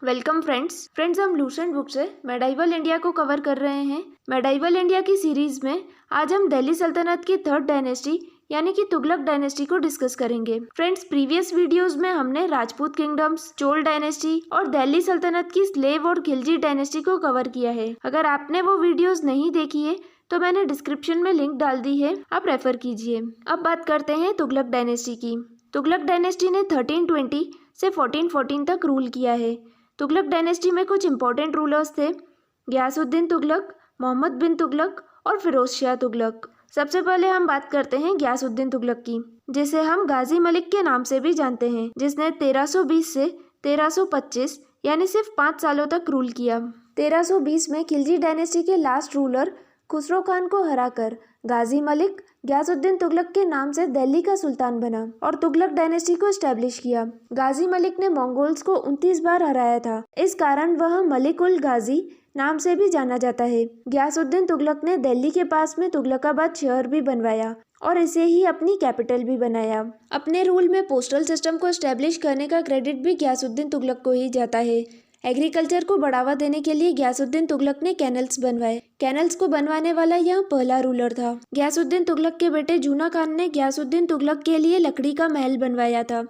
Welcome friends हम Lucent book से medieval India को कवर कर रहे हैं। मेडाइवल इंडिया की सीरीज में आज हम दिल्ली सल्तनत की थर्ड डायनेस्टी यानी कि तुगलक डायनेस्टी को डिस्कस करेंगे। फ्रेंड्स, प्रीवियस वीडियोस में हमने राजपूत किंगडम्स, चोल डायनेस्टी और दिल्ली सल्तनत की स्लेव और खिलजी डायनेस्टी को कवर किया है। अगर आपने वो वीडियोस नहीं देखी है तो मैंने डिस्क्रिप्शन में लिंक डाल दी है, आप रेफर कीजिए। अब बात करते हैं तुगलक डायनेस्टी की। तुगलक डायनेस्टी ने 1320 से 1414 तक रूल किया है। तुगलक डायनेस्टी में कुछ इंपॉर्टेंट रूलर्स थे: गयासुद्दीन तुगलक, मोहम्मद बिन तुगलक और फिरोज शाह तुगलक। सबसे पहले हम बात करते हैं गयासुद्दीन तुगलक की, जिसे हम गाजी मलिक के नाम से भी जानते हैं, जिसने 1320 से 1325 यानी सिर्फ 5 सालों तक रूल किया। 1320 में खिलजी डायनेस्टी के लास्ट रूलर खुसरो खान को हराकर गाजी मलिक गयासुद्दीन तुगलक के नाम से दिल्ली का सुल्तान बना और तुगलक डायनेस्टी को एस्टेब्लिश किया। गाजी मलिक ने मंगोल्स को 29 बार हराया था, इस कारण वह मलिक उल गाजी नाम से भी जाना जाता है। गयासुद्दीन तुगलक ने दिल्ली के पास में तुगलकाबाद शहर भी बनवाया और इसे ही अपनी कैपिटल भी बनाया। अपने रूल में पोस्टल सिस्टम को एस्टेब्लिश करने का क्रेडिट भी गयासुद्दीन तुगलक को ही जाता है। एग्रीकल्चर को बढ़ावा देने के लिए गयासुद्दीन तुगलक ने कैनल्स बनवाए। कैनल्स को बनवाने वाला यह पहला रूलर था। गयासुद्दीन तुगलक के बेटे जूना खान ने गयासुद्दीन तुगलक के लिए लकड़ी का महल बनवाया था।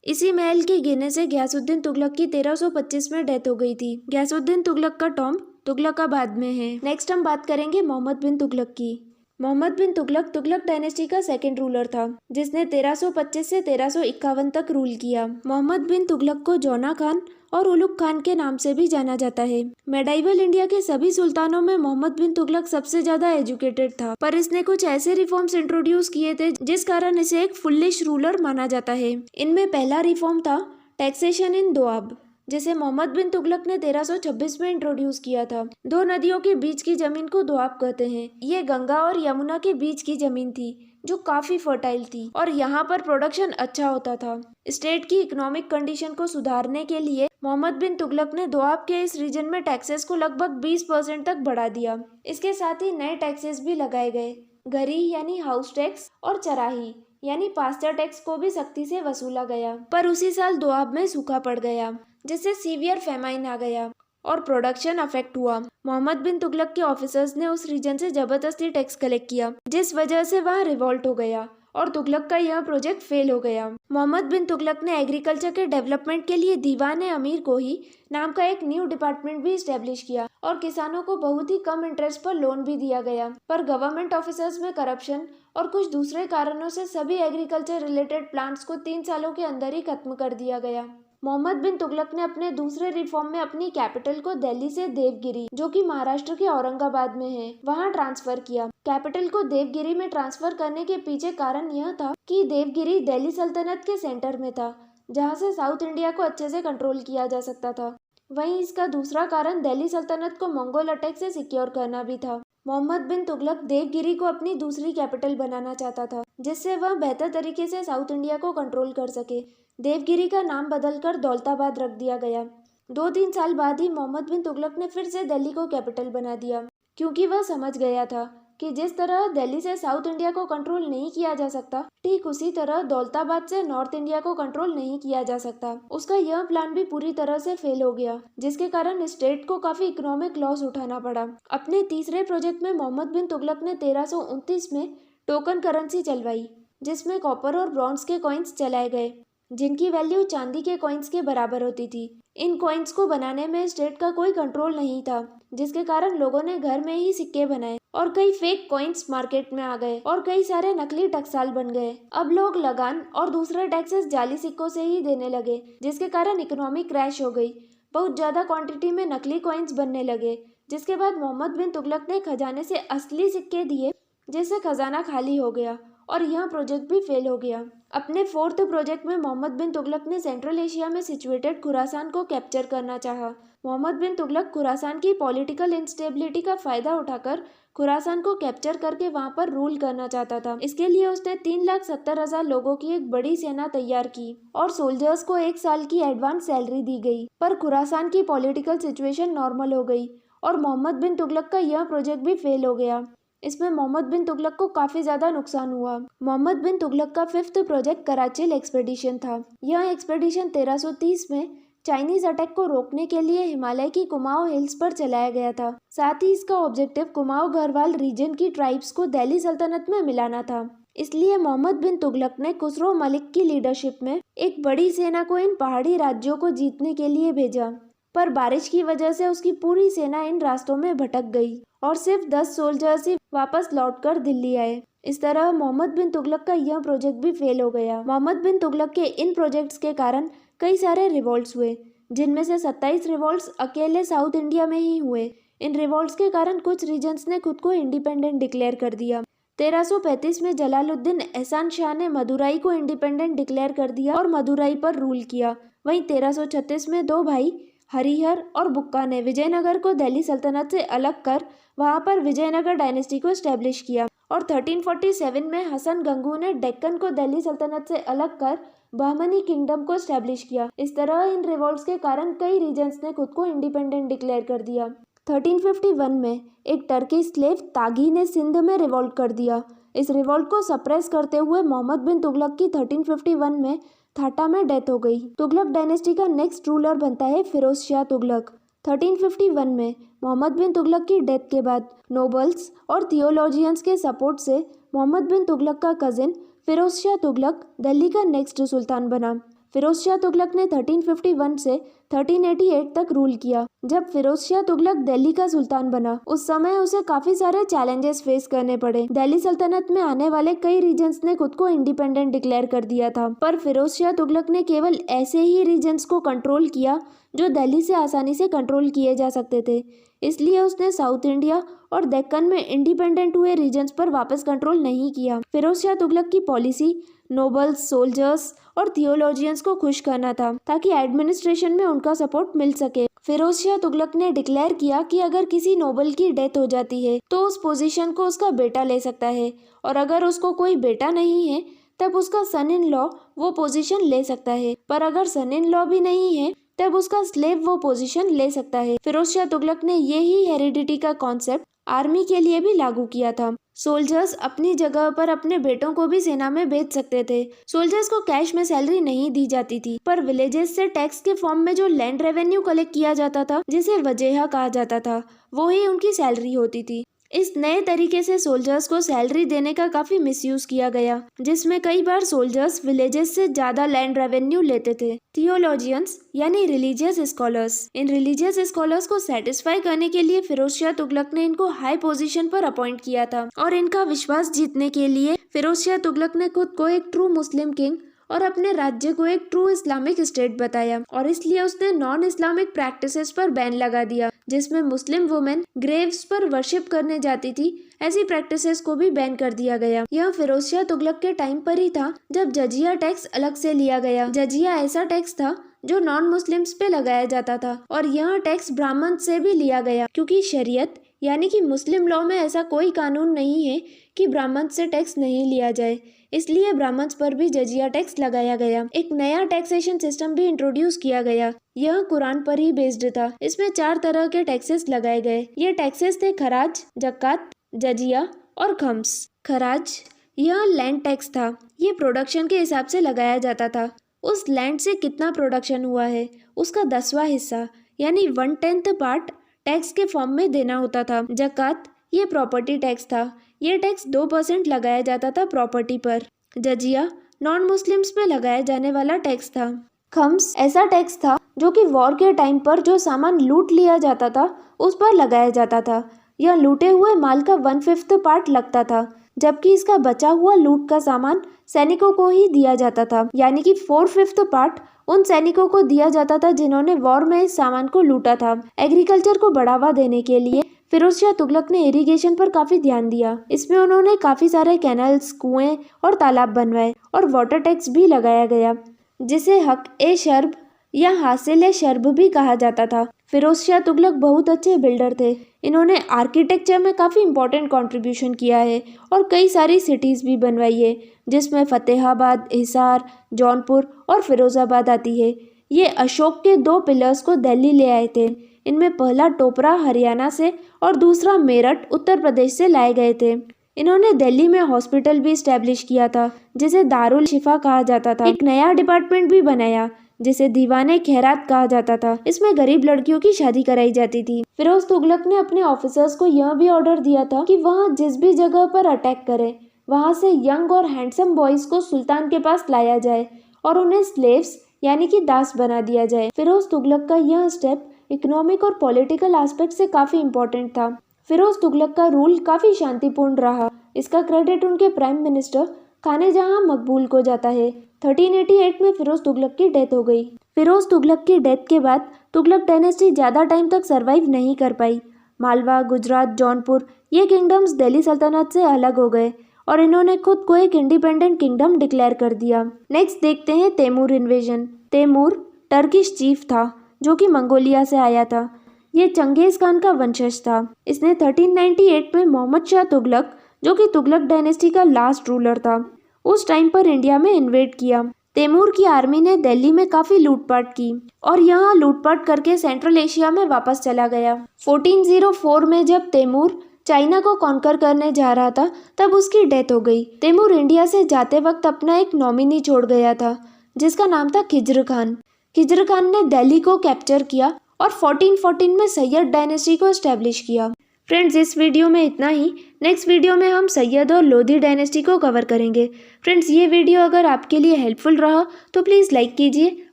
इसी महल के गिरने से गयासुद्दीन तुगलक की 1325 में डेथ हो गई थी। गयासुद्दीन तुगलक का टॉम्ब तुगलकाबाद में है। नेक्स्ट हम बात करेंगे मोहम्मद बिन तुगलक की। मोहम्मद बिन तुगलक तुगलक डायनेस्टी का सेकंड रूलर था, जिसने 1325 से 1351 तक रूल किया। मोहम्मद बिन तुगलक को जौना खान और उलुग खान के नाम से भी जाना जाता है। मेडाइवल इंडिया के सभी सुल्तानों में मोहम्मद बिन तुगलक सबसे ज्यादा एजुकेटेड था, पर इसने कुछ ऐसे रिफॉर्म्स इंट्रोड्यूस किए थे जिस कारण इसे एक फुल्लिश रूलर माना जाता है। इनमें पहला रिफॉर्म था टैक्सेशन इन दोआब, जिसे मोहम्मद बिन तुगलक ने 1326 में इंट्रोड्यूस किया था। दो नदियों के बीच की जमीन को दोआब कहते हैं। ये गंगा और यमुना के बीच की जमीन थी जो काफी फर्टाइल थी और यहाँ पर प्रोडक्शन अच्छा होता था। स्टेट की इकोनॉमिक कंडीशन को सुधारने के लिए मोहम्मद बिन तुगलक ने दोआब के इस रीजन में टैक्सेस को लगभग 20% तक बढ़ा दिया। इसके साथ ही नए टैक्सेस भी लगाए गए। गरी यानी हाउस टैक्स और चराही यानी पास्ता टैक्स को भी सख्ती से वसूला गया। पर उसी साल दोआब में सूखा पड़ गया, जिससे सीवियर फेमाइन आ गया और प्रोडक्शन अफेक्ट हुआ। मोहम्मद बिन तुगलक के ऑफिसर्स ने उस रीजन से जबरदस्ती टैक्स कलेक्ट किया, जिस वजह से वहाँ रिवॉल्ट हो गया और तुगलक का यह प्रोजेक्ट फेल हो गया। मोहम्मद बिन तुगलक ने एग्रीकल्चर के डेवलपमेंट के लिए दीवान अमीर को ही नाम का एक न्यू डिपार्टमेंट भी स्टेब्लिश किया और किसानों को बहुत ही कम इंटरेस्ट पर लोन भी दिया गया। पर गवर्नमेंट ऑफिसर्स में करप्शन और कुछ दूसरे कारणों से सभी एग्रीकल्चर रिलेटेड प्लांट्स को 3 सालों के अंदर ही खत्म कर दिया गया। मोहम्मद बिन तुगलक ने अपने दूसरे रिफॉर्म में अपनी कैपिटल को दिल्ली से देवगिरी, जो कि महाराष्ट्र के औरंगाबाद में है, वहां ट्रांसफर किया। कैपिटल को देवगिरी में ट्रांसफर करने के पीछे कारण यह था कि देवगिरी दिल्ली सल्तनत के सेंटर में था, जहां से साउथ इंडिया को अच्छे से कंट्रोल किया जा सकता था। वहीं इसका दूसरा कारण दिल्ली सल्तनत को मंगोल अटैक से सिक्योर करना भी था। मोहम्मद बिन तुगलक देवगिरी को अपनी दूसरी कैपिटल बनाना चाहता था, जिससे वह बेहतर तरीके से साउथ इंडिया को कंट्रोल कर सके। देवगिरी का नाम बदलकर दौलताबाद रख दिया गया। 2-3 साल बाद ही मोहम्मद बिन तुगलक ने फिर से दिल्ली को कैपिटल बना दिया, क्योंकि वह समझ गया था कि जिस तरह दिल्ली से साउथ इंडिया को कंट्रोल नहीं किया जा सकता, ठीक उसी तरह दौलताबाद से नॉर्थ इंडिया को कंट्रोल नहीं किया जा सकता। उसका यह प्लान भी पूरी तरह से फेल हो गया, जिसके कारण स्टेट को काफी इकोनॉमिक लॉस उठाना पड़ा। अपने तीसरे प्रोजेक्ट में मोहम्मद बिन तुगलक ने 1329 में टोकन करेंसी चलवाई, जिसमें कॉपर और ब्रॉन्ज के कॉइन्स चलाए गए, जिनकी वैल्यू चांदी के कॉइन्स के बराबर होती थी। इन कॉइन्स को बनाने में स्टेट का कोई कंट्रोल नहीं था, जिसके कारण लोगों ने घर में ही सिक्के बनाए और कई फेक कॉइन्स मार्केट में आ गए और कई सारे नकली टकसाल बन गए। अब लोग लगान और दूसरे टैक्सेस जाली सिक्कों से ही देने लगे, जिसके कारण इकोनॉमी क्रैश हो गई। बहुत ज्यादा क्वांटिटी में नकली कॉइन्स बनने लगे, जिसके बाद मोहम्मद बिन तुगलक ने खजाने से असली सिक्के दिए, जिससे खजाना खाली हो गया और यह प्रोजेक्ट भी फेल हो गया। अपने फोर्थ प्रोजेक्ट में मोहम्मद बिन तुगलक ने सेंट्रल एशिया में सिचुएटेड खुरासान को कैप्चर करना चाहा। मोहम्मद बिन तुगलक खुरासान की पॉलिटिकल इंस्टेबिलिटी का फायदा उठाकर खुरासान को कैप्चर करके वहां पर रूल करना चाहता था। इसके लिए उसने 3,70,000 लोगों की एक बड़ी सेना तैयार की और सोल्जर्स को 1 साल की एडवांस सैलरी दी गई। पर खुरासान की पॉलिटिकल सिचुएशन नॉर्मल हो गई और मोहम्मद बिन तुगलक का यह प्रोजेक्ट भी फेल हो गया। इसमें मोहम्मद बिन तुगलक को काफी ज्यादा नुकसान हुआ। मोहम्मद बिन तुगलक का 5th प्रोजेक्ट कराचिल एक्सपेडिशन था। यह एक्सपेडिशन 1330 में चाइनीज अटैक को रोकने के लिए हिमालय की कुमाऊं हिल्स पर चलाया गया था। साथ ही इसका ऑब्जेक्टिव कुमाऊं गढ़वाल रीजन की ट्राइब्स को दिल्ली सल्तनत में मिलाना था। इसलिए मोहम्मद बिन तुगलक ने खुसरो मलिक की लीडरशिप में एक बड़ी सेना को इन पहाड़ी राज्यों को जीतने के लिए भेजा, पर बारिश की वजह से उसकी पूरी सेना इन रास्तों में भटक गई और सिर्फ 10 सोल्जर्स ही वापस लौटकर दिल्ली आए। इस तरह मोहम्मद बिन तुगलक का यह प्रोजेक्ट भी फेल हो गया। मोहम्मद बिन तुगलक के इन प्रोजेक्ट्स के कारण कई सारे रिवॉल्ट्स हुए, जिनमें से 27 रिवॉल्ट्स अकेले साउथ इंडिया में ही हुए। इन रिवॉल्ट्स के कारण कुछ रीजन्स ने खुद को इंडिपेंडेंट डिक्लेयर कर दिया। 1335 में जलालुद्दीन एहसान शाह ने मदुराई को इंडिपेंडेंट डिक्लेयर कर दिया और मदुराई पर रूल किया। वहीं 1336 में दो भाई हरिहर और बुक्का ने विजयनगर को दिल्ली सल्तनत से अलग कर वहां पर विजयनगर डायनेस्टी को एस्टेब्लिश किया और 1347 में हसन गंगू ने डेक्कन को दिल्ली सल्तनत से अलग कर बहमनी किंगडम को एस्टेब्लिश किया। इस तरह इन रिवॉल्ट्स के कारण कई रीजन्स ने खुद को इंडिपेंडेंट डिक्लेयर कर दिया। 1351 में एक टर्की स्लेव तागी ने सिंध में रिवॉल्ट कर दिया। इस रिवॉल्ट को सप्रेस करते हुए मोहम्मद बिन तुगलक की 1351 में थाटा में डेथ हो गई। तुगलक डायनेस्टी का नेक्स्ट रूलर बनता है फिरोज शाह तुगलक। 1351 में मोहम्मद बिन तुगलक की डेथ के बाद नोबल्स और थियोलॉजियंस के सपोर्ट से मोहम्मद बिन तुगलक का कजिन फिरोज शाह तुगलक दिल्ली का नेक्स्ट सुल्तान बना। फिरोज शाह तुगलक ने 1351 से 1388 तक रूल किया। जब फिरोज शाह तुगलक दिल्ली का सुल्तान बना, उस समय उसे काफी सारे चैलेंजेस फेस करने पड़े। दिल्ली सल्तनत में आने वाले कई रीजन्स ने खुद को इंडिपेंडेंट डिक्लेयर कर दिया था, पर फिरोज शाह तुगलक ने केवल ऐसे ही रीजन्स को कंट्रोल किया जो दिल्ली से आसानी से कंट्रोल किए जा सकते थे। इसलिए उसने साउथ इंडिया और दक्कन में इंडिपेंडेंट हुए रीजन्स पर वापस कंट्रोल नहीं किया। फिरोज शाह तुगलक की पॉलिसी नोबल्स, सोल्जर्स और थियोलॉजियंस को खुश करना था ताकि एडमिनिस्ट्रेशन में उनका सपोर्ट मिल सके। फिरोज शाह तुगलक ने डिक्लेयर किया कि अगर किसी नोबल की डेथ हो जाती है तो उस पोजीशन को उसका बेटा ले सकता है, और अगर उसको कोई बेटा नहीं है तब उसका सन इन लॉ वो पोजीशन ले सकता है, पर अगर सन इन लॉ भी नहीं है तब उसका स्लेव वो पोजीशन ले सकता है। फिरोज शाह तुगलक ने यही हेरिडिटी का कॉन्सेप्ट आर्मी के लिए भी लागू किया था। सोल्जर्स अपनी जगह पर अपने बेटों को भी सेना में भेज सकते थे। सोल्जर्स को कैश में सैलरी नहीं दी जाती थी, पर विलेजेस से टैक्स के फॉर्म में जो लैंड रेवेन्यू कलेक्ट किया जाता था, जिसे वजेहा कहा जाता था, वो ही उनकी सैलरी होती थी। इस नए तरीके से सोल्जर्स को सैलरी देने का काफी मिसयूज किया गया, जिसमें कई बार सोल्जर्स विलेजेस से ज्यादा लैंड रेवेन्यू लेते थे। थियोलॉजियंस यानी रिलीजियस स्कॉलर्स, इन रिलीजियस स्कॉलर्स को सेटिस्फाई करने के लिए फिरोज शाह तुगलक ने इनको हाई पोजीशन पर अपॉइंट किया था, और इनका विश्वास जीतने के लिए फिरोज शाह तुगलक ने खुद को एक ट्रू मुस्लिम किंग और अपने राज्य को एक ट्रू इस्लामिक स्टेट बताया, और इसलिए उसने नॉन इस्लामिक प्रैक्टिसेस पर बैन लगा दिया, जिसमें मुस्लिम वुमेन ग्रेव्स पर वर्शिप करने जाती थी। ऐसी प्रैक्टिसेस को भी बैन कर दिया गया। यह फिरोज शाह तुगलक के टाइम पर ही था जब जजिया टैक्स अलग से लिया गया। जजिया ऐसा टैक्स था जो नॉन मुस्लिम्स पे लगाया जाता था, और यह टैक्स ब्राह्मण से भी लिया गया, क्योंकि शरीयत यानी कि मुस्लिम लॉ में ऐसा कोई कानून नहीं है कि ब्राह्मण से टैक्स नहीं लिया जाए, इसलिए ब्राह्मण्स पर भी जजिया टैक्स लगाया गया। एक नया टैक्सेशन सिस्टम भी इंट्रोड्यूस किया गया। यह कुरान पर ही बेस्ड था। इसमें 4 तरह के टैक्सेस लगाए गए। ये टैक्सेस थे खराज, जकात, जजिया और खम्स। खराज यह लैंड टैक्स था। ये प्रोडक्शन के हिसाब से लगाया जाता था। उस लैंड से कितना प्रोडक्शन हुआ है उसका 10वां हिस्सा यानी 1/10 पार्ट टैक्स के फॉर्म में देना होता था। जकात ये प्रॉपर्टी टैक्स था। ये टैक्स 2% लगाया जाता था प्रॉपर्टी पर। जजिया नॉन मुस्लिम्स पे लगाया जाने वाला टैक्स था। खम्स ऐसा टैक्स था जो कि वॉर के टाइम पर जो सामान लूट लिया जाता था उस पर लगाया जाता था। यह लूटे हुए माल का 1/5 पार्ट लगता था, जबकि इसका बचा हुआ लूट का सामान सैनिकों को ही दिया जाता था, यानी कि 4/5 पार्ट उन सैनिकों को दिया जाता था जिन्होंने वॉर में इस सामान को लूटा था। एग्रीकल्चर को बढ़ावा देने के लिए फिरोज शाह तुगलक ने इरिगेशन पर काफी ध्यान दिया। इसमें उन्होंने काफी सारे कैनल्स, कुएं और तालाब बनवाए, और वाटर टैक्स भी लगाया गया, जिसे हक ए शर्ब या हासिल ए शर्ब भी कहा जाता था। फिरोज शाह तुगलक बहुत अच्छे बिल्डर थे। इन्होंने आर्किटेक्चर में काफ़ी इंपॉर्टेंट कंट्रीब्यूशन किया है और कई सारी सिटीज़ भी बनवाई है, जिसमें फतेहाबाद, हिसार, जौनपुर और फिरोज़ाबाद आती है। ये अशोक के 2 पिलर्स को दिल्ली ले आए थे। इनमें पहला टोपरा हरियाणा से और दूसरा मेरठ उत्तर प्रदेश से लाए गए थे। इन्होंने दिल्ली में हॉस्पिटल भी इस्टेब्लिश किया था, जिसे दारुल शिफा कहा जाता था। एक नया डिपार्टमेंट भी बनाया जिसे दीवाने खैरात कहा जाता था। इसमें गरीब लड़कियों की शादी कराई जाती थी। फिरोज तुगलक ने अपने ऑफिसर्स को यह भी ऑर्डर दिया था कि वह जिस भी जगह पर अटैक करें, वहां से यंग और हैंडसम बॉयज को सुल्तान के पास लाया जाए और उन्हें स्लेव्स यानी कि दास बना दिया जाए। फिरोज तुगलक का यह स्टेप इकोनॉमिक और पॉलिटिकल एस्पेक्ट से काफी इम्पोर्टेंट था। फिरोज तुगलक का रूल काफी शांतिपूर्ण रहा। इसका क्रेडिट उनके प्राइम मिनिस्टर खाने जहां मकबूल को जाता है। 1388 में फिरोज तुगलक की डेथ हो गई। फिरोज तुगलक की डेथ के बाद तुगलक डायनेस्टी ज़्यादा टाइम तक सरवाइव नहीं कर पाई। मालवा, गुजरात, जौनपुर ये किंगडम्स दिल्ली सल्तनत से अलग हो गए और इन्होंने खुद को एक इंडिपेंडेंट किंगडम डिक्लेयर कर दिया। नेक्स्ट देखते हैं Timur invasion. Timur Turkish chief था जो कि मंगोलिया से आया था। ये चंगेज खान का वंशज था। इसने 1398 में मोहम्मद शाह तुगलक, जो कि तुगलक डायनेस्टी का लास्ट रूलर था, उस टाइम पर इंडिया में इन्वेड किया। तैमूर की आर्मी ने दिल्ली में काफी लूटपाट की और यहाँ लूटपाट करके सेंट्रल एशिया में वापस चला गया। 1404 में जब तैमूर चाइना को कॉन्कर करने जा रहा था तब उसकी डेथ हो गई। तैमूर इंडिया से जाते वक्त अपना एक नॉमिनी छोड़ गया था जिसका नाम था खिज्र खान। खिज्र खान ने दिल्ली को कैप्चर किया और 1414 में सैयद डायनेस्टी को एस्टेब्लिश किया। फ्रेंड्स, इस वीडियो में इतना ही। नेक्स्ट वीडियो में हम सैयद और लोधी डायनेस्टी को कवर करेंगे। फ्रेंड्स, ये वीडियो अगर आपके लिए हेल्पफुल रहा तो प्लीज़ लाइक कीजिए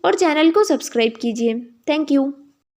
और चैनल को सब्सक्राइब कीजिए। Thank you.